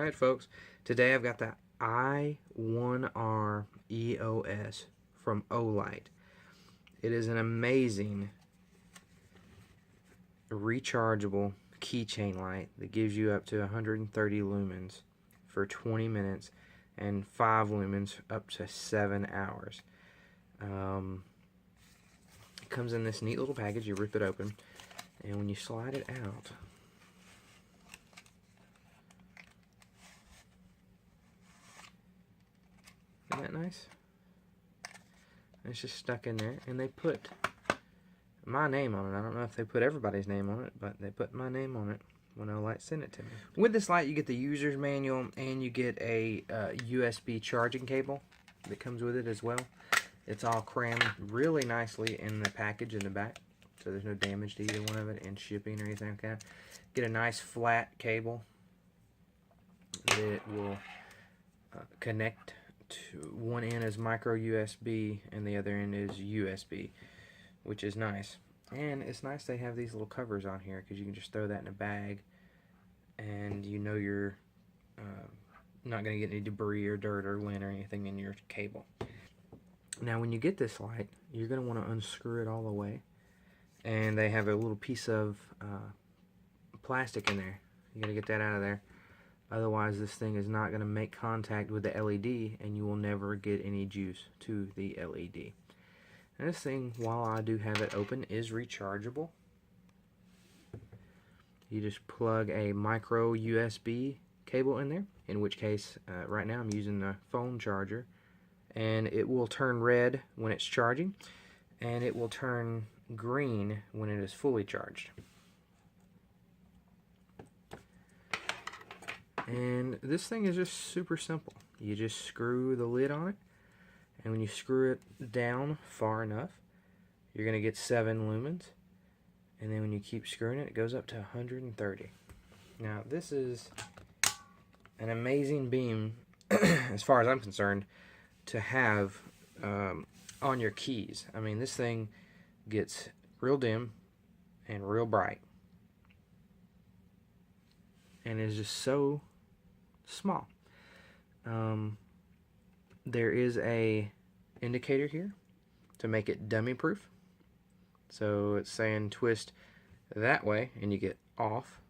Alright folks, today I've got the i1R EOS from Olight. It is an amazing rechargeable keychain light that gives you up to 130 lumens for 20 minutes and 5 lumens up to 7 hours. It comes in this neat little package. You rip it open, and when you slide it out, isn't that nice? It's just stuck in there, and they put my name on it. I don't know if they put everybody's name on it, but they put my name on it when Olight sent it to me. With this light, you get the user's manual, and you get a USB charging cable that comes with it as well. It's all crammed really nicely in the package in the back, so there's no damage to either one of it in shipping or anything like that. Get a nice flat cable that will connect to one end is micro USB and the other end is USB, which is nice. And it's nice they have these little covers on here because you can just throw that in a bag and you know you're not going to get any debris or dirt or lint or anything in your cable. Now when you get this light, you're going to want to unscrew it all the way, and they have a little piece of plastic in there. You got to get that out of there. Otherwise, this thing is not going to make contact with the LED, and you will never get any juice to the LED. And this thing, while I do have it open, is rechargeable. You just plug a micro USB cable in there, in which case, right now I'm using the phone charger, and it will turn red when it's charging, and it will turn green when it is fully charged. And this thing is just super simple. You just screw the lid on it, and when you screw it down far enough, you're going to get 7 lumens, and then when you keep screwing it, it goes up to 130. Now this is an amazing beam as far as I'm concerned to have on your keys. I mean, this thing gets real dim and real bright, and is just so small. There is a indicator here to make it dummy proof. So it's saying twist that way and you get off.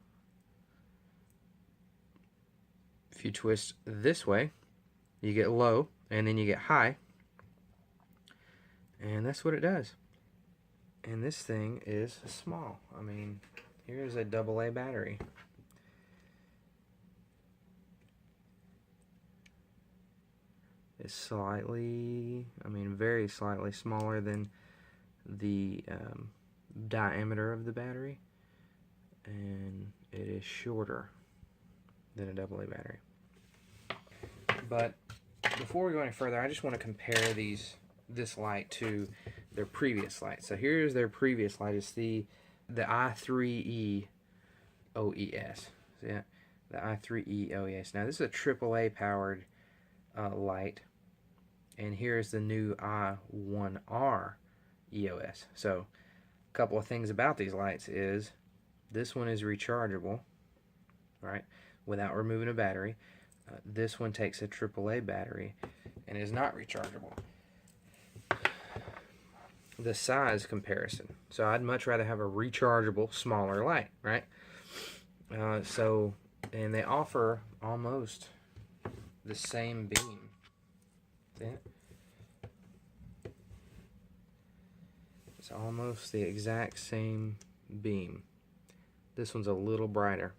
If you twist this way, you get low, and then you get high. And that's what it does. And this thing is small. I mean, here's a AA battery. It's slightly, I mean very slightly smaller than the diameter of the battery, and it is shorter than a AA battery. But before we go any further, I just want to compare this light to their previous light. So here's their previous light. It's the i3E OES. See that? The i3E OES. Now this is a AAA powered light, and here's the new i1R EOS. So a couple of things about these lights is this one is rechargeable, right, without removing a battery. This one takes a AAA battery and is not rechargeable. The size comparison. So I'd much rather have a rechargeable smaller light, right? And they offer almost the same beam. See it? It's almost the exact same beam. This one's a little brighter.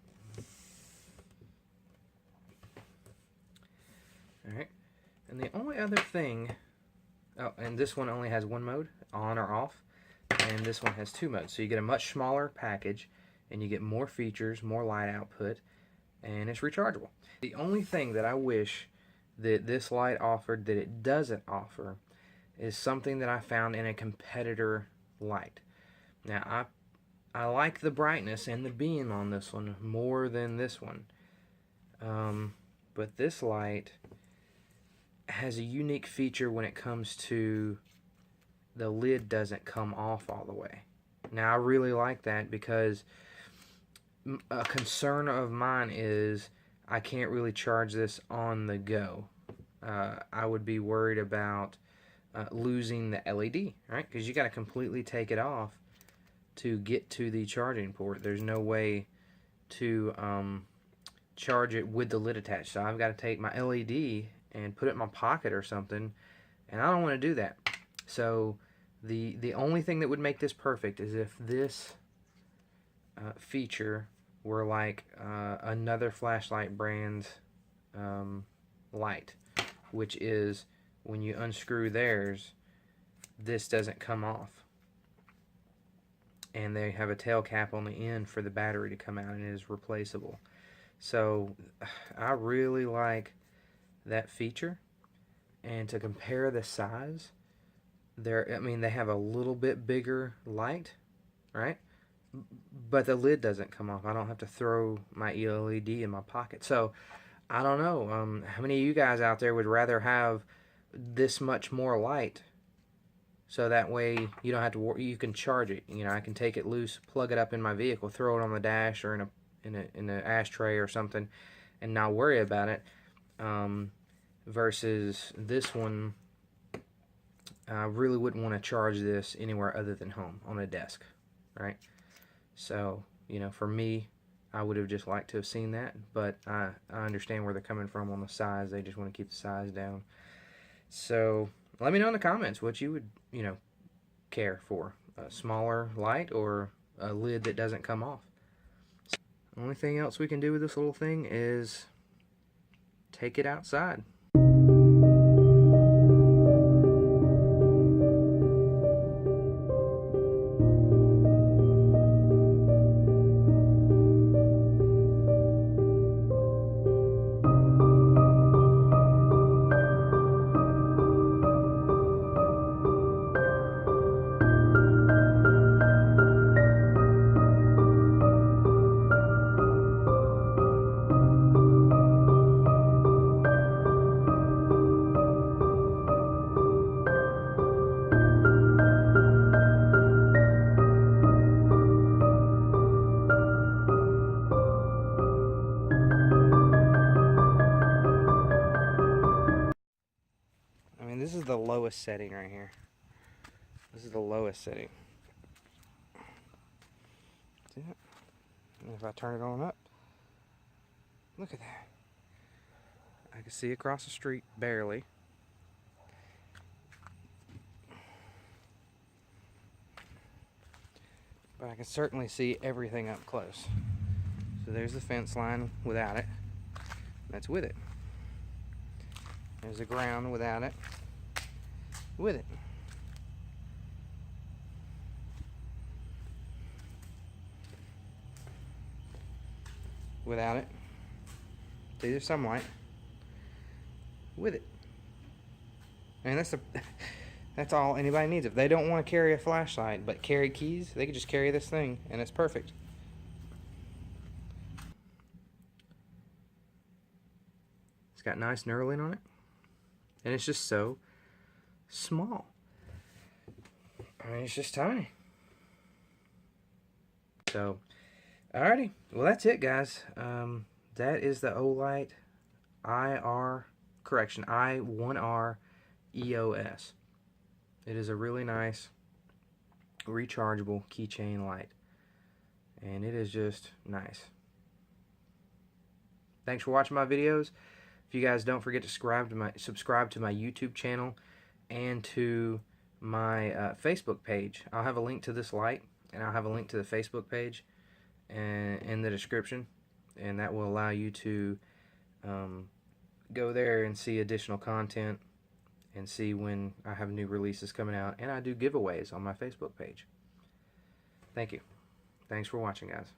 Alright, and the only other thing, oh, and this one only has one mode, on or off, and this one has 2 modes. So you get a much smaller package, and you get more features, more light output, and it's rechargeable. The only thing that I wish that this light offered that it doesn't offer is something that I found in a competitor light. Now I like the brightness and the beam on this one more than this one, but this light has a unique feature when it comes to the lid doesn't come off all the way. Now I really like that because a concern of mine is I can't really charge this on the go. I would be worried about losing the LED, right? Because you got to completely take it off to get to the charging port. There's no way to charge it with the lid attached. So I've got to take my LED and put it in my pocket or something, and I don't want to do that. So the only thing that would make this perfect is if this feature were like another flashlight brand's light, which is when you unscrew theirs, this doesn't come off, and they have a tail cap on the end for the battery to come out, and it is replaceable. So I really like that feature. And to compare the size, I mean, they have a little bit bigger light, right? But the lid doesn't come off. I don't have to throw my LED in my pocket. So I don't know. How many of you guys out there would rather have this much more light, so that way you don't have to you can charge it? You know, I can take it loose, plug it up in my vehicle, throw it on the dash or in an ashtray or something, and not worry about it. Versus this one, I really wouldn't want to charge this anywhere other than home on a desk, right? So, you know, for me, I would have just liked to have seen that, but I understand where they're coming from on the size. They just want to keep the size down. So let me know in the comments what you would, you know, care for: a smaller light or a lid that doesn't come off. The only thing else we can do with this little thing is take it outside. This is the lowest setting right here. This is the lowest setting. See that? And if I turn it on up, look at that. I can see across the street barely. But I can certainly see everything up close. So there's the fence line without it. That's with it. There's the ground without it. With it. Without it. See, there's some light. With it. And that's all anybody needs. If they don't want to carry a flashlight but carry keys, they can just carry this thing and it's perfect. It's got nice knurling on it. And it's just so small. I mean, it's just tiny. So, alrighty. Well, that's it, guys. That is the Olight i1R EOS. It is a really nice rechargeable keychain light. And it is just nice. Thanks for watching my videos. If you guys don't forget to subscribe to my YouTube channel and to my Facebook page. I'll have a link to this light, and I'll have a link to the Facebook page in the description, and that will allow you to go there and see additional content and see when I have new releases coming out, and I do giveaways on my Facebook page. Thank you. Thanks for watching, guys.